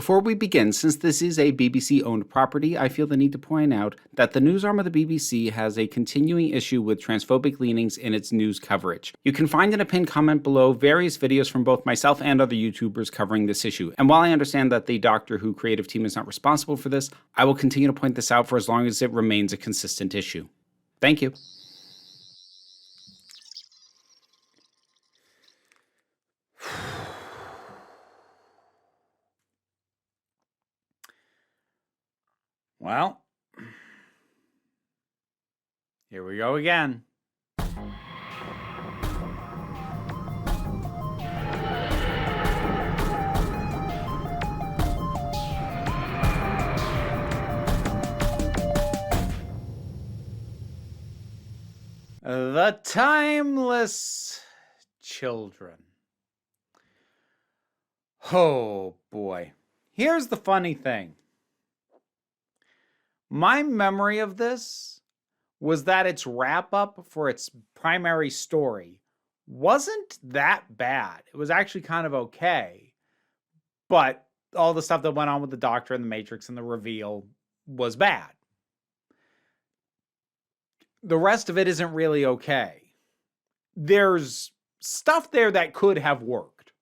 Before we begin, since this is a BBC-owned property, I feel the need to point out that the news arm of the BBC has a continuing issue with transphobic leanings in its news coverage. You can find in a pinned comment below various videos from both myself and other YouTubers covering this issue. And while I understand that the Doctor Who creative team is not responsible for this, I will continue to point this out for as long as it remains a consistent issue. Thank you. Well, here we go again. The Timeless Children. Oh boy. Here's the funny thing. My memory of this was that its wrap-up for its primary story wasn't that bad. It was actually kind of okay. But all the stuff that went on with the Doctor and the Matrix and the reveal was bad. The rest of it isn't really okay. There's stuff there that could have worked.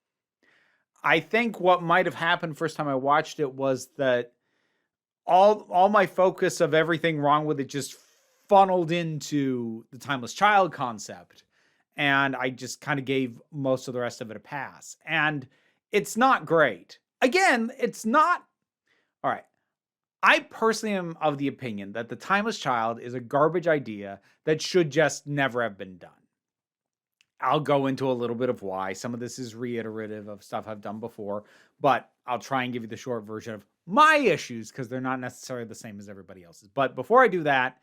I think what might have happened first time I watched it was that all my focus of everything wrong with it just funneled into the Timeless Child concept. And I just kind of gave most of the rest of it a pass. And it's not great. Again, it's not... All right. I personally am of the opinion that the Timeless Child is a garbage idea that should just never have been done. I'll go into a little bit of why. Some of this is reiterative of stuff I've done before, but I'll try and give you the short version of my issues because they're not necessarily the same as everybody else's. But before I do that,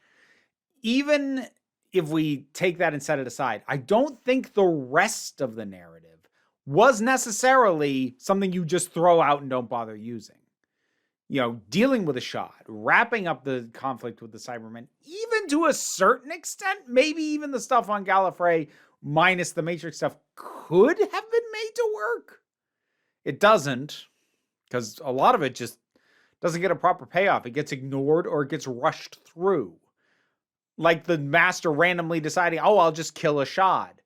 even if we take that and set it aside, I don't think the rest of the narrative was necessarily something you just throw out and don't bother using. You know, dealing with a shot, wrapping up the conflict with the Cybermen, even to a certain extent, maybe even the stuff on Gallifrey minus the Matrix stuff could have been made to work. It doesn't, because a lot of it just doesn't get a proper payoff. It gets ignored or it gets rushed through. Like the Master randomly deciding, oh, I'll just kill a Shad.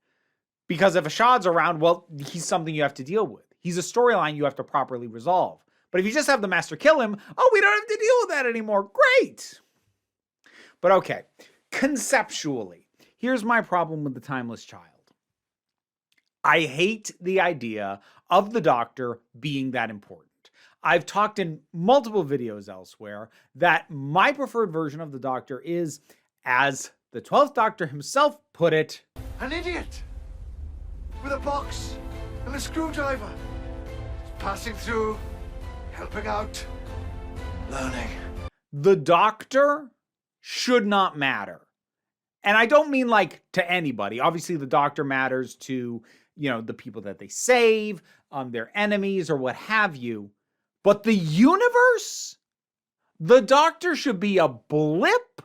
Because if a Shad's around, well, he's something you have to deal with. He's a storyline you have to properly resolve. But if you just have the Master kill him, oh, we don't have to deal with that anymore. Great. But okay, conceptually, here's my problem with the Timeless Child. I hate the idea of the Doctor being that important. I've talked in multiple videos elsewhere that my preferred version of the Doctor is, as the 12th Doctor himself put it, an idiot with a box and a screwdriver, passing through, helping out, learning. The Doctor should not matter. And I don't mean like to anybody. Obviously, the Doctor matters to, you know, the people that they save, their enemies or what have you. But the universe, the Doctor should be a blip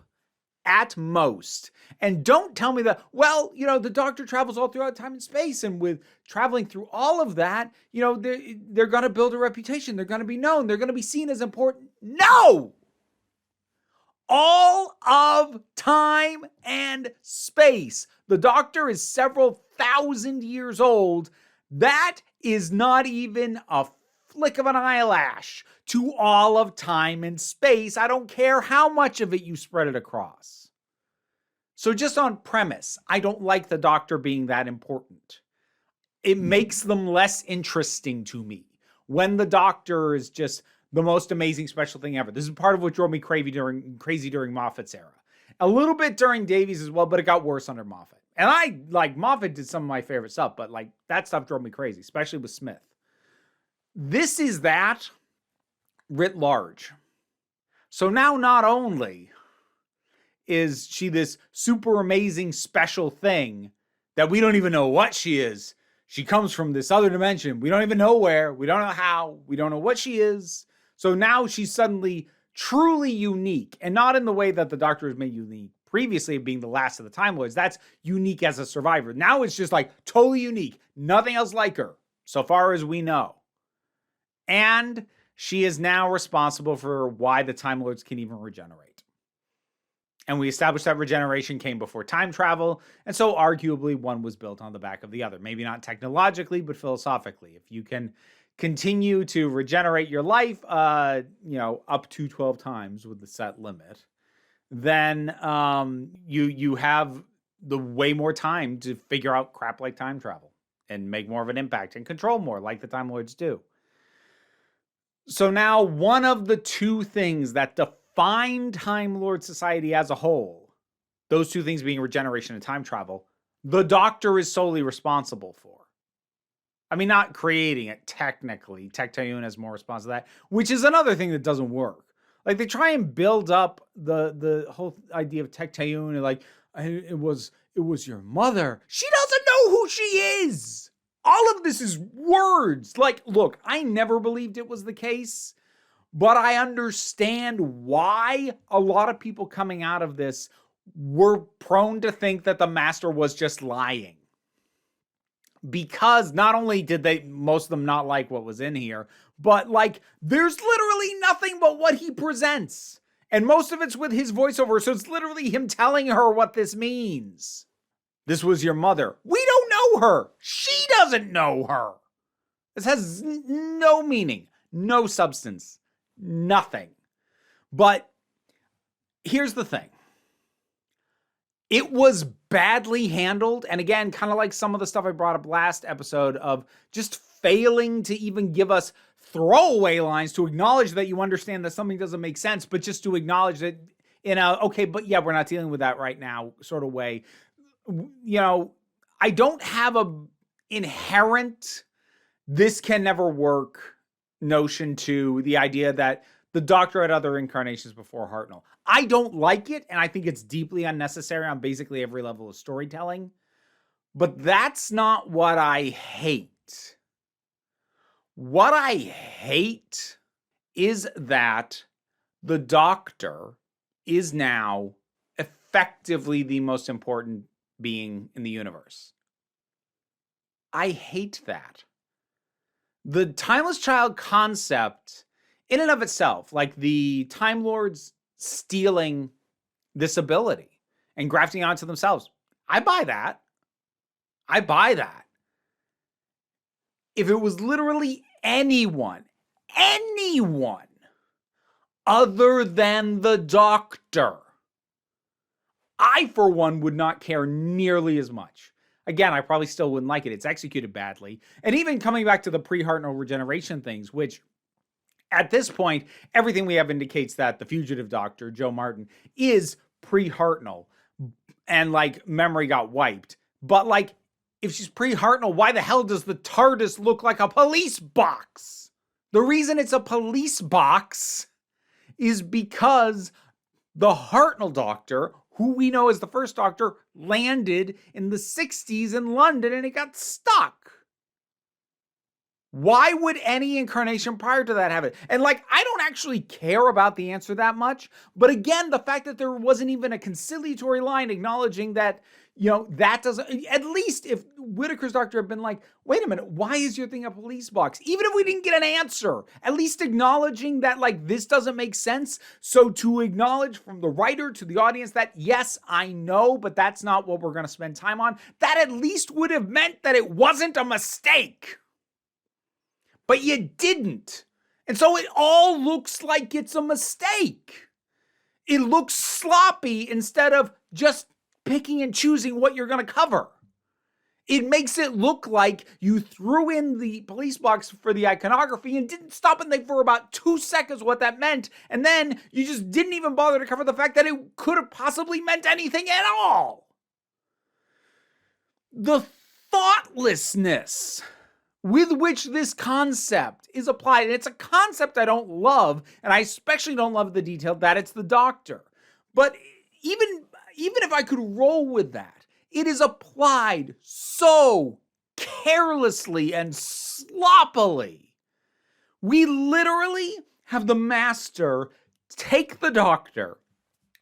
at most. And don't tell me that, well, you know, the Doctor travels all throughout time and space, and with traveling through all of that, you know, they're going to build a reputation. They're going to be known. They're going to be seen as important. No! All of time and space. The Doctor is several thousand years old. That is not even a flick of an eyelash to all of time and space. I don't care how much of it you spread it across. So just on premise, I don't like the Doctor being that important. It makes them less interesting to me when the Doctor is just the most amazing special thing ever. This is part of what drove me crazy during Moffat's era. A little bit during Davies as well, but it got worse under Moffat. And I, like, Moffat did some of my favorite stuff, but like that stuff drove me crazy, especially with Smith. This is that writ large. So now not only is she this super amazing special thing that we don't even know what she is. She comes from this other dimension. We don't even know where. We don't know how. We don't know what she is. So now she's suddenly truly unique, and not in the way that the Doctor was made unique previously, being the last of the Time Lords. That's unique as a survivor. Now it's just like totally unique. Nothing else like her, so far as we know. And she is now responsible for why the Time Lords can even regenerate. And we established that regeneration came before time travel, and so arguably one was built on the back of the other. Maybe not technologically, but philosophically. If you can continue to regenerate your life, up to 12 times with the set limit, then you have the way more time to figure out crap like time travel and make more of an impact and control more like the Time Lords do. So now one of the two things that define Time Lord society as a whole, those two things being regeneration and time travel, the Doctor is solely responsible for. I mean, not creating it technically. Tectayun has more response to that, which is another thing that doesn't work. Like, they try and build up the whole idea of Tectayun and like, it was your mother. She doesn't know who she is. All of this is words. Like, look, I never believed it was the case, but I understand why a lot of people coming out of this were prone to think that the Master was just lying. Because not only did most of them not like what was in here, but like, there's literally nothing but what he presents. And most of it's with his voiceover, so it's literally him telling her what this means. This was your mother. We don't know her. She doesn't know her. This has no meaning, no substance, nothing. But here's the thing. It was badly handled. And again, kind of like some of the stuff I brought up last episode of just failing to even give us throwaway lines to acknowledge that you understand that something doesn't make sense, but just to acknowledge that in a, okay, but yeah, we're not dealing with that right now sort of way. I don't have a inherent, this can never work notion to the idea that the Doctor had other incarnations before Hartnell. I don't like it, and I think it's deeply unnecessary on basically every level of storytelling. But that's not what I hate. What I hate is that the Doctor is now effectively the most important being in the universe. I hate that. The Timeless Child concept, in and of itself, like the Time Lords stealing this ability and grafting it onto themselves, I buy that. I buy that. If it was literally anyone other than the Doctor, I, for one, would not care nearly as much. Again, I probably still wouldn't like it. It's executed badly. And even coming back to the pre-Hartnell regeneration things, which at this point, everything we have indicates that the fugitive Doctor, Joe Martin, is pre-Hartnell. And like, memory got wiped. But like, if she's pre-Hartnell, why the hell does the TARDIS look like a police box? The reason it's a police box is because the Hartnell Doctor, who we know as the first Doctor, landed in the 60s in London and it got stuck. Why would any incarnation prior to that have it? And like, I don't actually care about the answer that much. But again, the fact that there wasn't even a conciliatory line acknowledging that, that doesn't, at least if Whittaker's Doctor had been like, wait a minute, why is your thing a police box? Even if we didn't get an answer, at least acknowledging that like, this doesn't make sense. So to acknowledge from the writer to the audience that, yes, I know, but that's not what we're going to spend time on. That at least would have meant that it wasn't a mistake. But you didn't. And so it all looks like it's a mistake. It looks sloppy instead of just picking and choosing what you're going to cover. It makes it look like you threw in the police box for the iconography and didn't stop and think for about 2 seconds what that meant. And then you just didn't even bother to cover the fact that it could have possibly meant anything at all. The thoughtlessness with which this concept is applied, and it's a concept I don't love, and I especially don't love the detail that it's the Doctor. But even if I could roll with that, it is applied so carelessly and sloppily. We literally have the Master take the Doctor,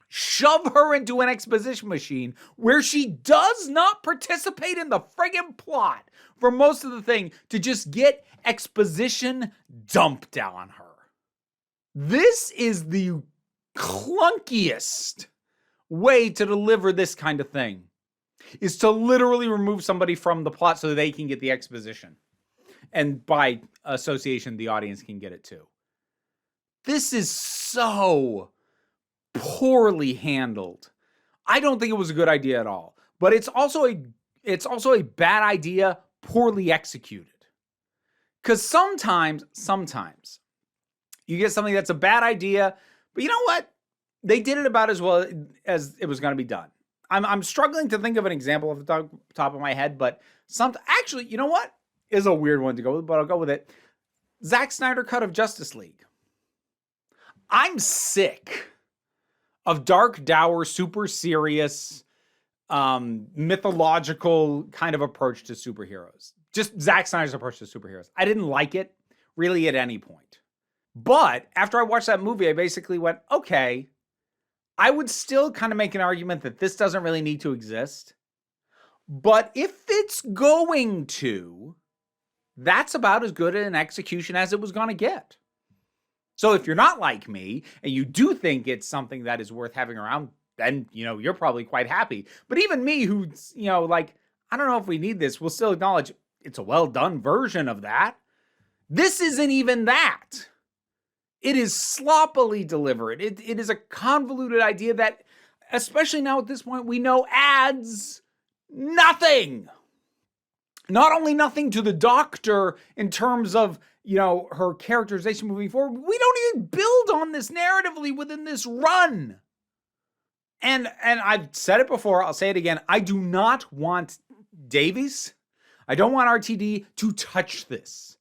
shove her into an exposition machine where she does not participate in the friggin' plot for most of the thing, to just get exposition dumped on her. This is the clunkiest way to deliver this kind of thing, is to literally remove somebody from the plot so they can get the exposition. And by association, the audience can get it too. This is so poorly handled. I don't think it was a good idea at all. But it's also a bad idea poorly executed. Because sometimes you get something that's a bad idea, but you know what? They did it about as well as it was going to be done. I'm struggling to think of an example off the top of my head, but actually, you know what? Is a weird one to go with, but I'll go with it. Zack Snyder cut of Justice League. I'm sick of dark, dour, super serious, mythological kind of approach to superheroes. Just Zack Snyder's approach to superheroes. I didn't like it really at any point. But after I watched that movie, I basically went, okay, I would still kind of make an argument that this doesn't really need to exist. But if it's going to, that's about as good an execution as it was going to get. So if you're not like me and you do think it's something that is worth having around, then, you're probably quite happy. But even me who's, like, I don't know if we need this, will still acknowledge it's a well done version of that. This isn't even that. It is sloppily delivered. It is a convoluted idea that, especially now at this point, we know adds nothing. Not only nothing to the Doctor in terms of, her characterization moving forward, we don't even build on this narratively within this run. And I've said it before, I'll say it again. I do not want Davies, I don't want RTD to touch this.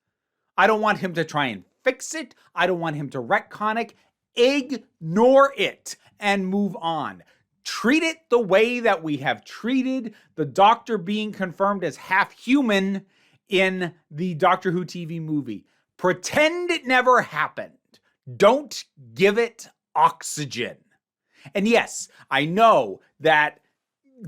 I don't want him to try and fix it. I don't want him to retcon it. Ignore it and move on. Treat it the way that we have treated the Doctor being confirmed as half human in the Doctor Who TV movie. Pretend it never happened. Don't give it oxygen. And yes, I know that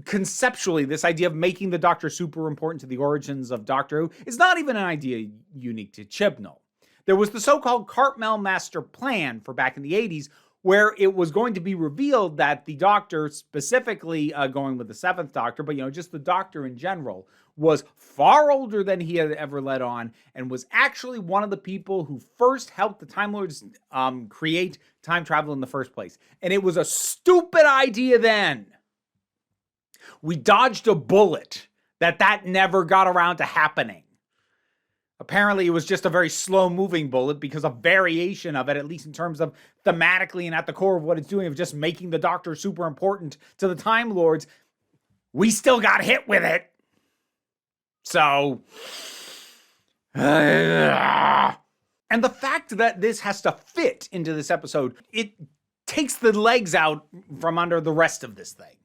conceptually, this idea of making the Doctor super important to the origins of Doctor Who is not even an idea unique to Chibnall. There was the so-called Cartmel master plan for back in the 80s, where it was going to be revealed that the Doctor, specifically going with the 7th Doctor, but just the Doctor in general, was far older than he had ever let on, and was actually one of the people who first helped the Time Lords create time travel in the first place. And it was a stupid idea then. We dodged a bullet that never got around to happening. Apparently, it was just a very slow-moving bullet because a variation of it, at least in terms of thematically and at the core of what it's doing, of just making the Doctor super important to the Time Lords, we still got hit with it. So, and the fact that this has to fit into this episode, it takes the legs out from under the rest of this thing.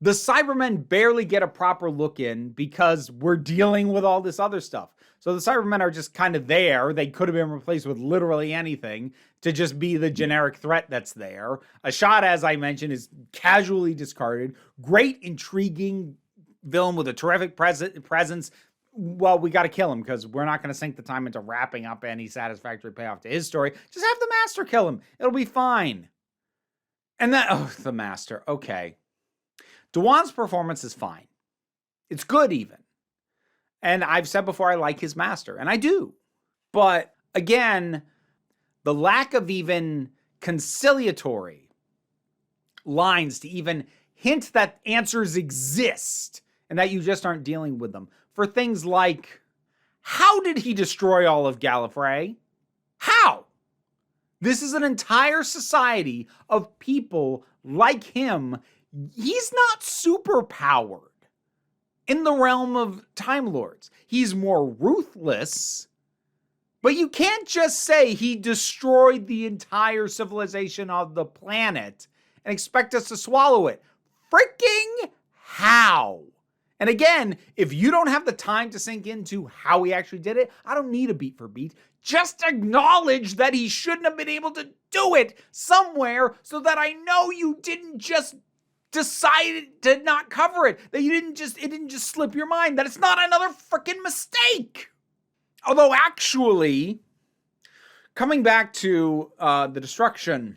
The Cybermen barely get a proper look in because we're dealing with all this other stuff. So the Cybermen are just kind of there. They could have been replaced with literally anything to just be the generic threat that's there. Ashad, as I mentioned, is casually discarded. Great, intriguing villain with a terrific presence. Well, we got to kill him because we're not going to sink the time into wrapping up any satisfactory payoff to his story. Just have the Master kill him. It'll be fine. And then, the Master. Okay. Dewan's performance is fine. It's good even. And I've said before I like his Master, and I do. But again, the lack of even conciliatory lines to even hint that answers exist and that you just aren't dealing with them. For things like, how did he destroy all of Gallifrey? How? This is an entire society of people like him. He's not superpowered in the realm of Time Lords. He's more ruthless, but you can't just say he destroyed the entire civilization of the planet and expect us to swallow it. Freaking how? And again, if you don't have the time to sink into how he actually did it, I don't need a beat for beat. Just acknowledge that he shouldn't have been able to do it somewhere so that I know you didn't just decide to not cover it. That it didn't just slip your mind. That it's not another freaking mistake. Although actually, coming back to the destruction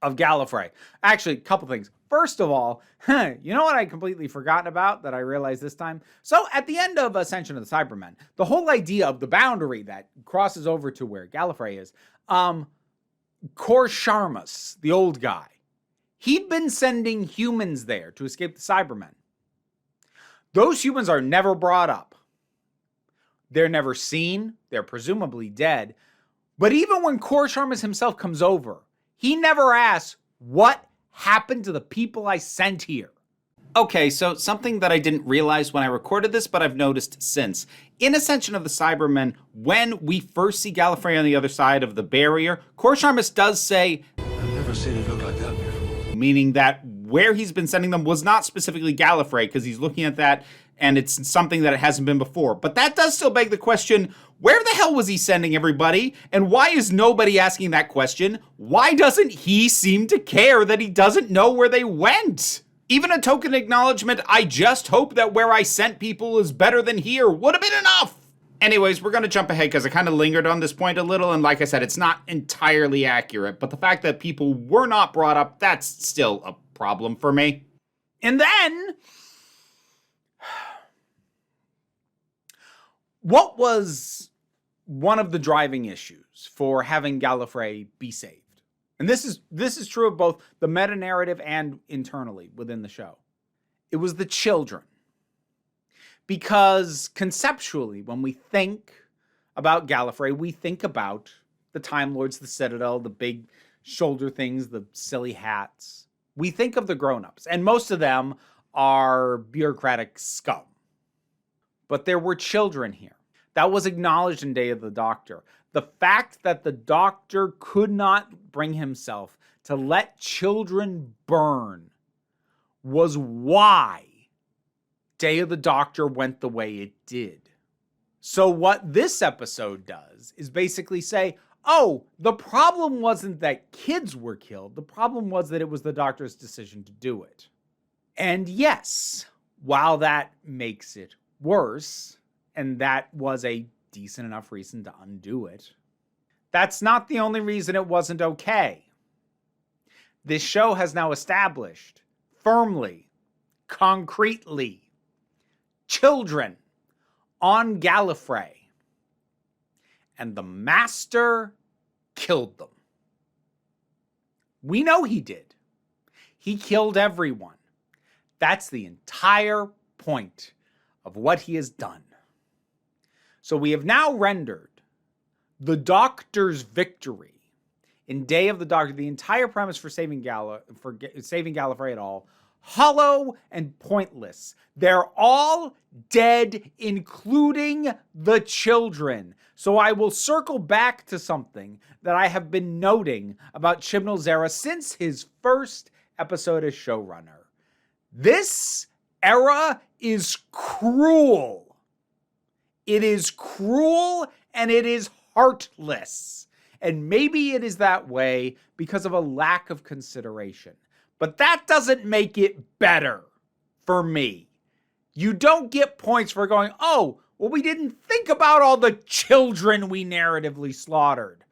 of Gallifrey. Actually, a couple things. First of all, you know what I completely forgotten about that I realized this time? So at the end of Ascension of the Cybermen, the whole idea of the boundary that crosses over to where Gallifrey is, Kor Sharmus, the old guy, he'd been sending humans there to escape the Cybermen. Those humans are never brought up. They're never seen. They're presumably dead. But even when Kor Sharmus himself comes over, he never asks, what happened to the people I sent here? Okay, so something that I didn't realize when I recorded this, but I've noticed since. In Ascension of the Cybermen, when we first see Gallifrey on the other side of the barrier, Kor Sharmus does say, I've never seen it look like that before. Meaning that where he's been sending them was not specifically Gallifrey, because he's looking at that and it's something that it hasn't been before. But that does still beg the question, where the hell was he sending everybody? And why is nobody asking that question? Why doesn't he seem to care that he doesn't know where they went? Even a token acknowledgement, I just hope that where I sent people is better than here, would have been enough. Anyways, we're going to jump ahead because I kind of lingered on this point a little, and like I said, it's not entirely accurate, but the fact that people were not brought up, that's still a problem for me. And then, what was one of the driving issues for having Gallifrey be saved? And this is true of both the meta-narrative and internally within the show. It was the children. Because conceptually, when we think about Gallifrey, we think about the Time Lords, the Citadel, the big shoulder things, the silly hats. We think of the grown-ups, and most of them are bureaucratic scum. But there were children here. That was acknowledged in Day of the Doctor. The fact that the Doctor could not bring himself to let children burn was why Day of the Doctor went the way it did. So what this episode does is basically say, oh, the problem wasn't that kids were killed. The problem was that it was the Doctor's decision to do it. And yes, while that makes it worse, and that was a decent enough reason to undo it, that's not the only reason it wasn't okay. This show has now established firmly, concretely, children on Gallifrey, and the Master killed them. We know he did. He killed everyone. That's the entire point of what he has done. So we have now rendered the Doctor's victory in Day of the Doctor, the entire premise for saving Gallifrey at all, hollow and pointless. They're all dead, including the children. So I will circle back to something that I have been noting about Chibnall's era since his first episode as showrunner. This era is cruel. It is cruel and it is heartless. And maybe it is that way because of a lack of consideration. But that doesn't make it better for me. You don't get points for going, oh, well, we didn't think about all the children we narratively slaughtered.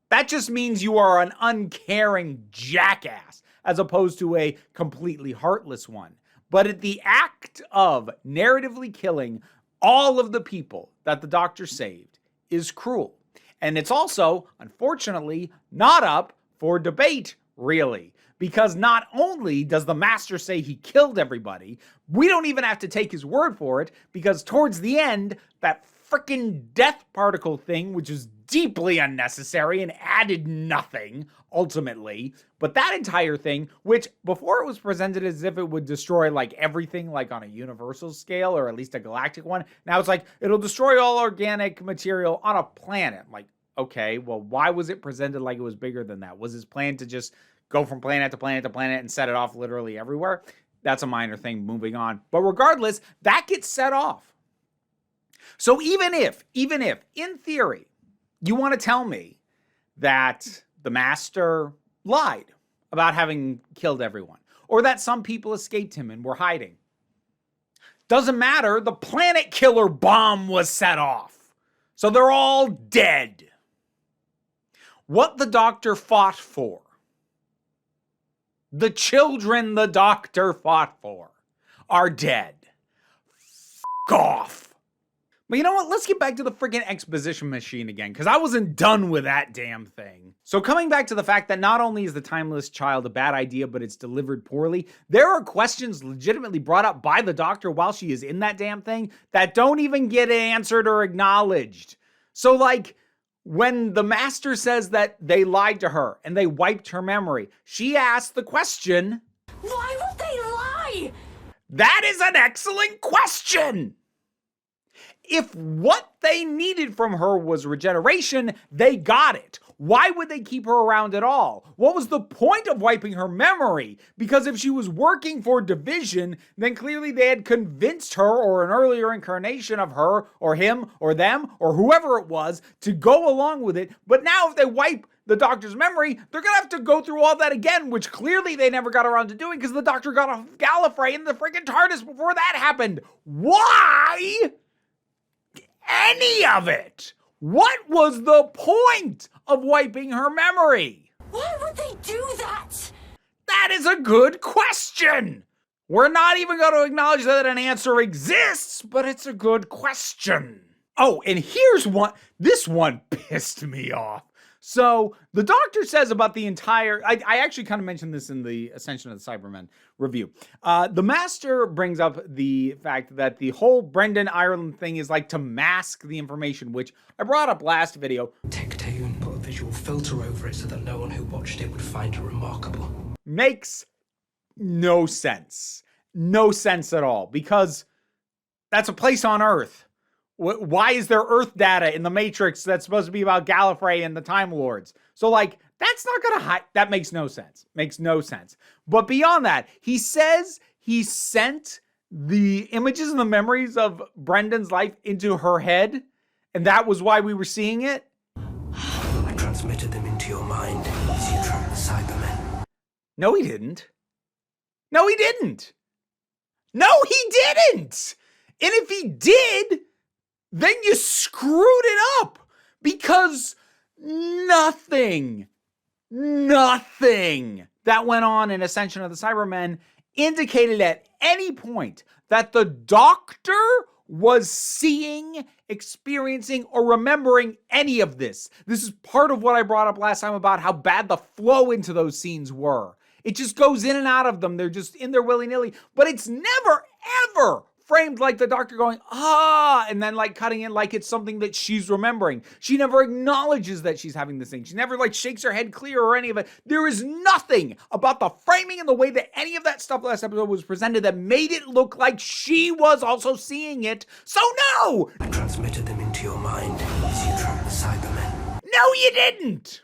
That just means you are an uncaring jackass as opposed to a completely heartless one. But at the act of narratively killing all of the people that the Doctor saved is cruel. And it's also, unfortunately, not up for debate, really. Because not only does the Master say he killed everybody, we don't even have to take his word for it, because towards the end, that frickin' death particle thing, which is deeply unnecessary and added nothing, ultimately, but that entire thing, which before it was presented as if it would destroy like everything, like on a universal scale, or at least a galactic one, now it's like, it'll destroy all organic material on a planet. Like, okay, well, why was it presented like it was bigger than that? Was his plan to just go from planet to planet to planet and set it off literally everywhere? That's a minor thing, moving on. But regardless, that gets set off. So even if, in theory, you want to tell me that the Master lied about having killed everyone, or that some people escaped him and were hiding, doesn't matter, the planet killer bomb was set off. So they're all dead. what the doctor fought for. The children the doctor fought for are dead. F*** off. But you know what? Let's get back to the freaking exposition machine again, because I wasn't done with that damn thing. So coming back to the fact that not only is the timeless child a bad idea, but it's delivered poorly, there are questions legitimately brought up by the doctor while she is in that damn thing that don't even get answered or acknowledged. So like, when the master says that they lied to her and they wiped her memory, she asked the question, why would they lie? That is an excellent question! If what they needed from her was regeneration, they got it. Why would they keep her around at all? What was the point of wiping her memory? Because if she was working for division, then clearly they had convinced her or an earlier incarnation of her or him or them or whoever it was to go along with it. But now if they wipe the doctor's memory, they're going to have to go through all that again, which clearly they never got around to doing because the doctor got off Gallifrey in the freaking TARDIS before that happened. Why? Any of it? What was the point of wiping her memory? Why would they do that? That is a good question. We're not even going to acknowledge that an answer exists, but it's a good question. Oh, and here's one. This one pissed me off. So the doctor says about the entire, I actually kind of mentioned this in the Ascension of the Cybermen review. The master brings up the fact that the whole Brendan Ireland thing is like to mask the information, which I brought up last video. Tectone and put a visual filter over it so that no one who watched it would find it remarkable. Makes no sense. No sense at all, because that's a place on Earth. Why is there Earth data in the Matrix that's supposed to be about Gallifrey and the Time Lords? So, like, that's not going to hide. That makes no sense. Makes no sense. But beyond that, he says he sent the images and the memories of Brendan's life into her head, and that was why we were seeing it. I transmitted them into your mind as you tracked the Cybermen. No, he didn't. No, he didn't. No, he didn't. And if he did, then you screwed it up, because nothing that went on in Ascension of the Cybermen indicated at any point that the doctor was seeing, experiencing, or remembering any of this. This is part of what I brought up last time about how bad the flow into those scenes were. It just goes in and out of them. They're just in there willy-nilly, but it's never, ever framed like the doctor going, and then like cutting in like it's something that she's remembering. She never acknowledges that she's having this thing. She never like shakes her head clear or any of it. There is nothing about the framing and the way that any of that stuff last episode was presented that made it look like she was also seeing it. So no! I transmitted them into your mind as you tracked the Cybermen. No, you didn't!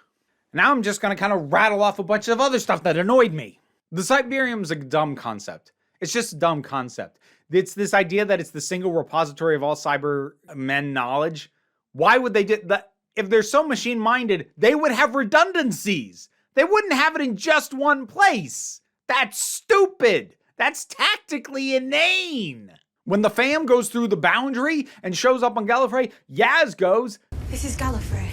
Now I'm just gonna kind of rattle off a bunch of other stuff that annoyed me. The Cyberium's a dumb concept. It's just a dumb concept. It's this idea that it's the single repository of all Cybermen knowledge. Why would they do that? If they're so machine-minded, they would have redundancies. They wouldn't have it in just one place. That's stupid. That's tactically inane. When the fam goes through the boundary and shows up on Gallifrey, Yaz goes, This is Gallifrey.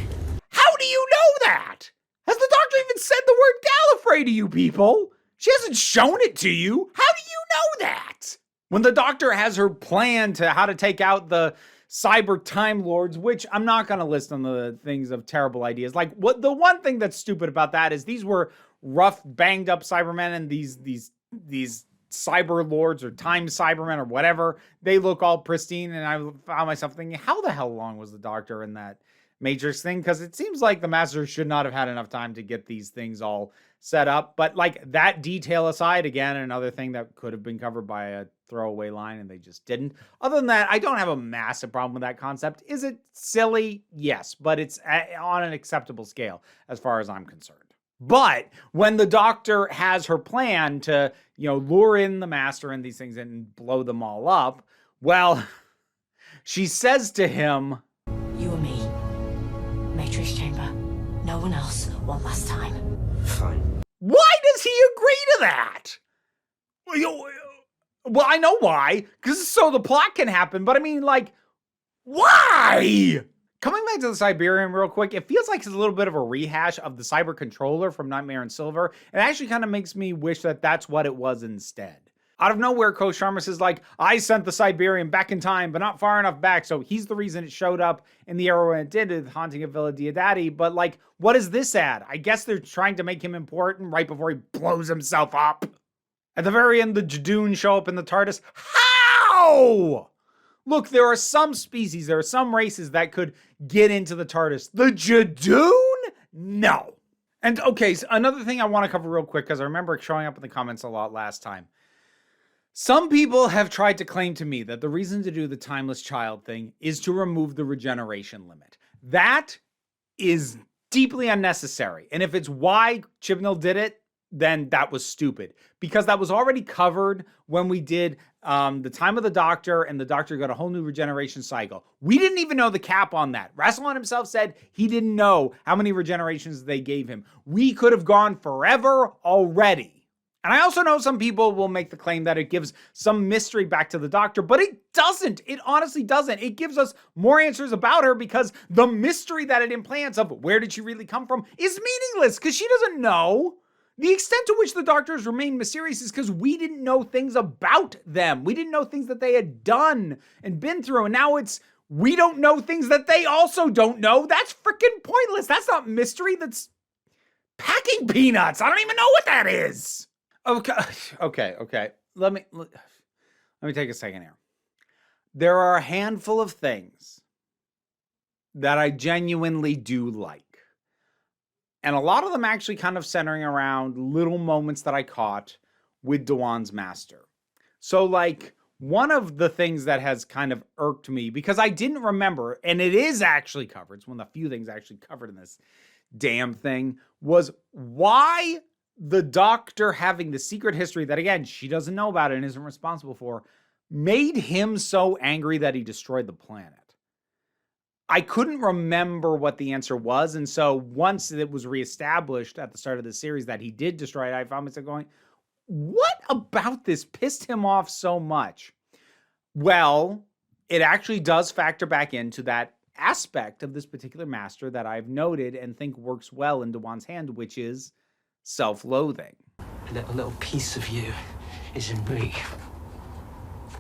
how do you know that? Has the doctor even said the word Gallifrey to you people? She hasn't shown it to you. How do you know that? When the doctor has her plan to how to take out the cyber time lords, which I'm not going to list on the things of terrible ideas. Like, what the one thing that's stupid about that is these were rough, banged up Cybermen, and these cyber lords or time Cybermen or whatever, they look all pristine. And I found myself thinking, how the hell long was the doctor in that Matrix thing? Because it seems like the master should not have had enough time to get these things all set up. But like, that detail aside, again, another thing that could have been covered by a throwaway line and they just didn't. Other than that, I don't have a massive problem with that concept. Is it silly? Yes, but it's on an acceptable scale as far as I'm concerned. But when the doctor has her plan to, lure in the master and these things and blow them all up, well, she says to him, You and me. Matrix chamber. No one else. One last time. Fine. Why does he agree to that? Well, I know why. Because so the plot can happen. But I mean, like, why? Coming back to the Siberian real quick, it feels like it's a little bit of a rehash of the Cyber Controller from Nightmare in Silver. It actually kind of makes me wish that that's what it was instead. Out of nowhere, Coach Sharmus is like, I sent the Siberian back in time, but not far enough back. So he's the reason it showed up in the era when it did, the Haunting of Villa Diodati. But like, what is this at? I guess they're trying to make him important right before he blows himself up. At the very end, the Jadoon show up in the TARDIS. How? Look, there are some species, there are some races that could get into the TARDIS. The Jadoon? No. And okay, so another thing I want to cover real quick, because I remember it showing up in the comments a lot last time. Some people have tried to claim to me that the reason to do the Timeless Child thing is to remove the regeneration limit. That is deeply unnecessary. And if it's why Chibnall did it, then that was stupid. Because that was already covered when we did the Time of the Doctor, and the Doctor got a whole new regeneration cycle. We didn't even know the cap on that. Rassilon himself said he didn't know how many regenerations they gave him. We could have gone forever already. And I also know some people will make the claim that it gives some mystery back to the Doctor, but it doesn't. It honestly doesn't. It gives us more answers about her because the mystery that it implants of where did she really come from is meaningless because she doesn't know. The extent to which the Doctors remain mysterious is because we didn't know things about them. We didn't know things that they had done and been through. And now it's, we don't know things that they also don't know. That's freaking pointless. That's not mystery. That's packing peanuts. I don't even know what that is. Okay. Let me take a second here. There are a handful of things that I genuinely do like. And a lot of them actually kind of centering around little moments that I caught with Dewan's master. So like one of the things that has kind of irked me because I didn't remember, and it is actually covered, it's one of the few things actually covered in this damn thing, was why the Doctor having the secret history that, again, she doesn't know about and isn't responsible for, made him so angry that he destroyed the planet. I couldn't remember what the answer was, and so once it was reestablished at the start of the series that he did destroy it, I found myself going, what about this pissed him off so much? Well, it actually does factor back into that aspect of this particular master that I've noted and think works well in Dewan's hand, which is self-loathing. A little piece of you is in me.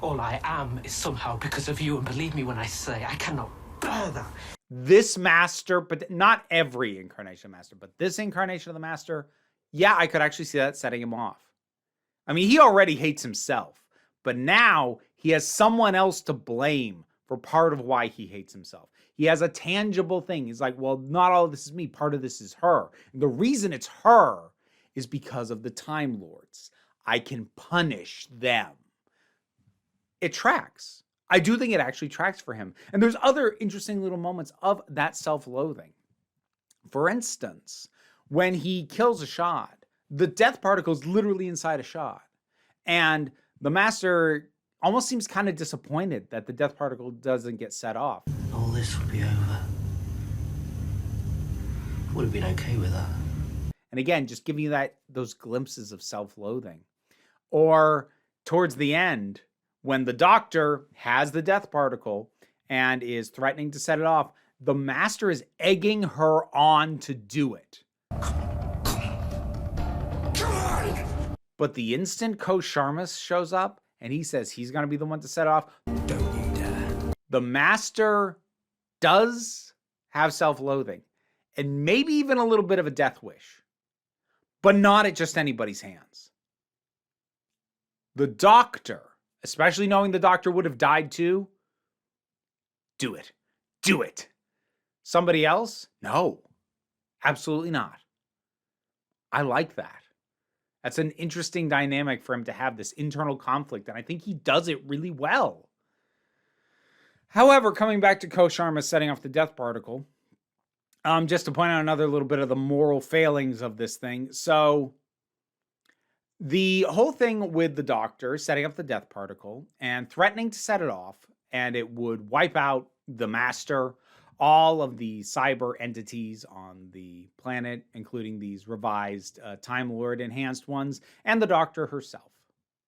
All I am is somehow because of you, and believe me when I say I cannot bear that. This master, but not every incarnation of master, but this incarnation of the master, yeah, I could actually see that setting him off. I mean, he already hates himself, but now he has someone else to blame for part of why he hates himself. He has a tangible thing. He's like, well, not all of this is me. Part of this is her. And the reason it's her is because of the Time Lords. I can punish them. It tracks. I do think it actually tracks for him. And there's other interesting little moments of that self-loathing. For instance, when he kills Ashad, the death particle is literally inside Ashad. And the master almost seems kind of disappointed that the death particle doesn't get set off. All this would be over. I would have been okay with that. And again, just giving you those glimpses of self-loathing. Or towards the end, when the Doctor has the death particle and is threatening to set it off, the master is egging her on to do it. But the instant Coach Sharmus shows up and he says he's going to be the one to set off, don't you dare. The master does have self-loathing and maybe even a little bit of a death wish, but not at just anybody's hands. The Doctor, especially knowing the Doctor would have died too, do it. Do it. Somebody else? No, absolutely not. I like that. That's an interesting dynamic for him to have, this internal conflict, and I think he does it really well. However, coming back to Coach Sharma setting off the death particle, just to point out another little bit of the moral failings of this thing. So the whole thing with the Doctor setting up the death particle and threatening to set it off, and it would wipe out the Master, all of the cyber entities on the planet, including these revised Time Lord enhanced ones, and the Doctor herself.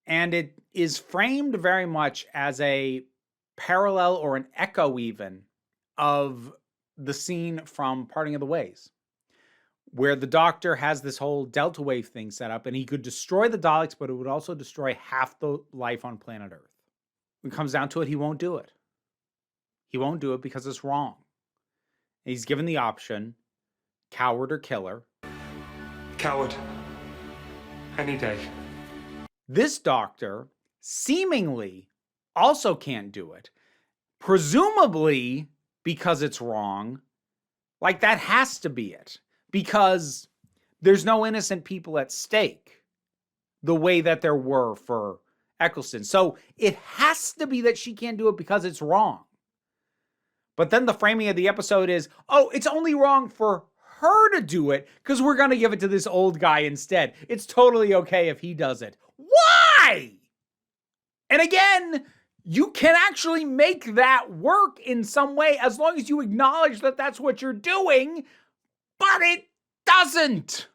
And it is framed very much as a parallel or an echo even of the scene from Parting of the Ways, where the Doctor has this whole Delta Wave thing set up, and he could destroy the Daleks, but it would also destroy half the life on planet Earth. When it comes down to it, he won't do it. He won't do it because it's wrong. And he's given the option, coward or killer. Coward. Any day. This Doctor seemingly also can't do it. Presumably because it's wrong. Like, that has to be it. Because there's no innocent people at stake the way that there were for Eccleston. So it has to be that she can't do it because it's wrong. But then the framing of the episode is, oh, it's only wrong for her to do it because we're going to give it to this old guy instead. It's totally okay if he does it. Why? And again, you can actually make that work in some way as long as you acknowledge that that's what you're doing, but it doesn't.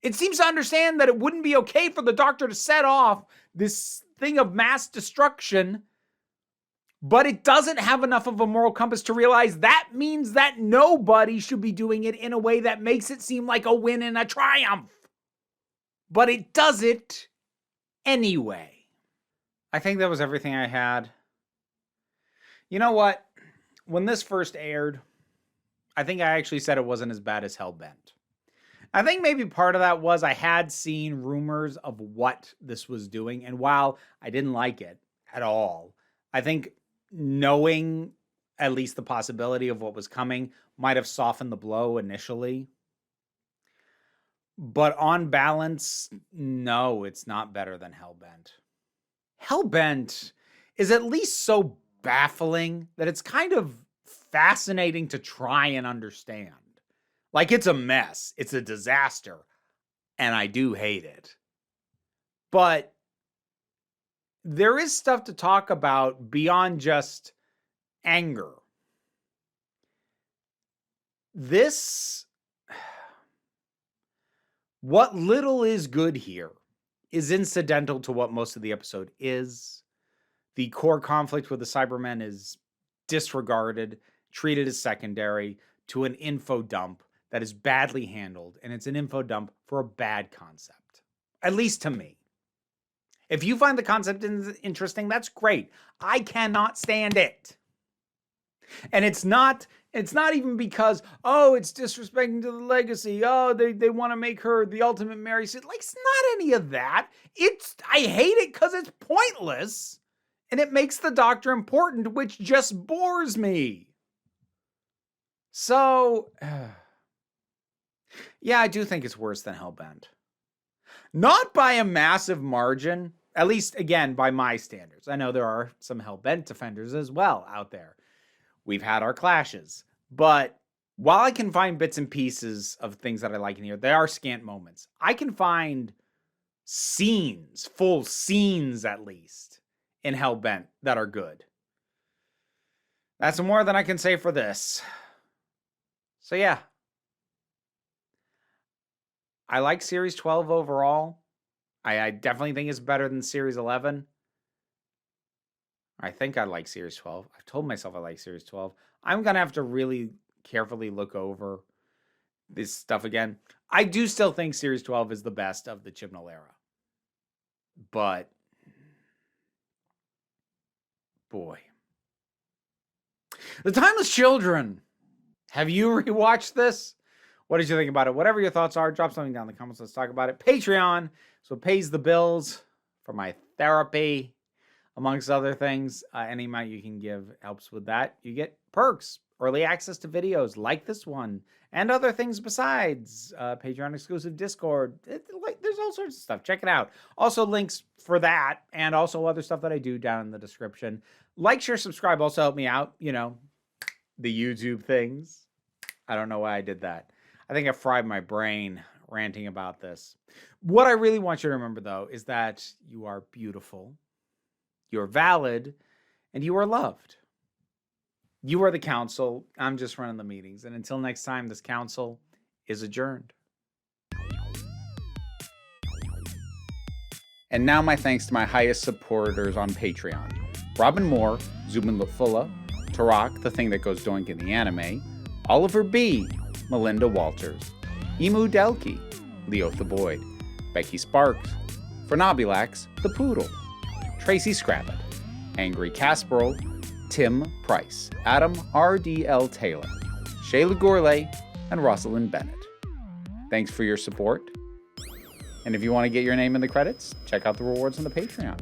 It seems to understand that it wouldn't be okay for the Doctor to set off this thing of mass destruction, but it doesn't have enough of a moral compass to realize that means that nobody should be doing it in a way that makes it seem like a win and a triumph. But it does it anyway. I think that was everything I had. You know what? When this first aired, I think I actually said it wasn't as bad as Hellbent. I think maybe part of that was I had seen rumors of what this was doing, and while I didn't like it at all, I think knowing at least the possibility of what was coming might have softened the blow initially. But on balance, no, it's not better than Hellbent. Hellbent is at least so baffling that it's kind of fascinating to try and understand. Like, it's a mess. It's a disaster. And I do hate it. But there is stuff to talk about beyond just anger. What little is good here is incidental to what most of the episode is. The core conflict with the Cybermen is disregarded, treated as secondary to an info dump that is badly handled, and it's an info dump for a bad concept. At least to me. If you find the concept interesting, that's great. I cannot stand it. And it's not even because, oh, it's disrespecting to the legacy. Oh, they want to make her the ultimate Mary Sue. Like, it's not any of that. I hate it because it's pointless. And it makes the Doctor important, which just bores me. So, yeah, I do think it's worse than Hellbent. Not by a massive margin, at least, again, by my standards. I know there are some Hellbent defenders as well out there. We've had our clashes. But while I can find bits and pieces of things that I like in here, there are scant moments. I can find scenes, full scenes at least, in Hellbent that are good. That's more than I can say for this. So yeah. I like Series 12 overall. I definitely think it's better than Series 11. I think I like Series 12. I've told myself I like Series 12. I'm going to have to really carefully look over this stuff again. I do still think Series 12 is the best of the Chibnall era. But, boy. The Timeless Children. Have you rewatched this? What did you think about it? Whatever your thoughts are, drop something down in the comments. Let's talk about it. Patreon. So it pays the bills for my therapy, amongst other things. Any amount you can give helps with that. You get perks, early access to videos like this one, and other things besides. Patreon exclusive Discord. There's all sorts of stuff. Check it out. Also links for that and also other stuff that I do down in the description. Like, share, subscribe. Also help me out. You know, the YouTube things. I don't know why I did that. I think I fried my brain ranting about this. What I really want you to remember, though, is that you are beautiful, you're valid, and you are loved. You are the council. I'm just running the meetings. And until next time, this council is adjourned. And now my thanks to my highest supporters on Patreon. Robin Moore, Zubin Lutfullah, Tarak, the thing that goes doink in the anime, Oliver B., Melinda Walters, Emu Delkey, Leo the Boyd, Becky Sparks, Phernobulax the Poodle, Tracy Scrabbit, Angry Casperl, Tim Price, Adam R.D.L. Taylor, Shayla Gourlay, and Rosalind Bennett. Thanks for your support. And if you want to get your name in the credits, check out the rewards on the Patreon.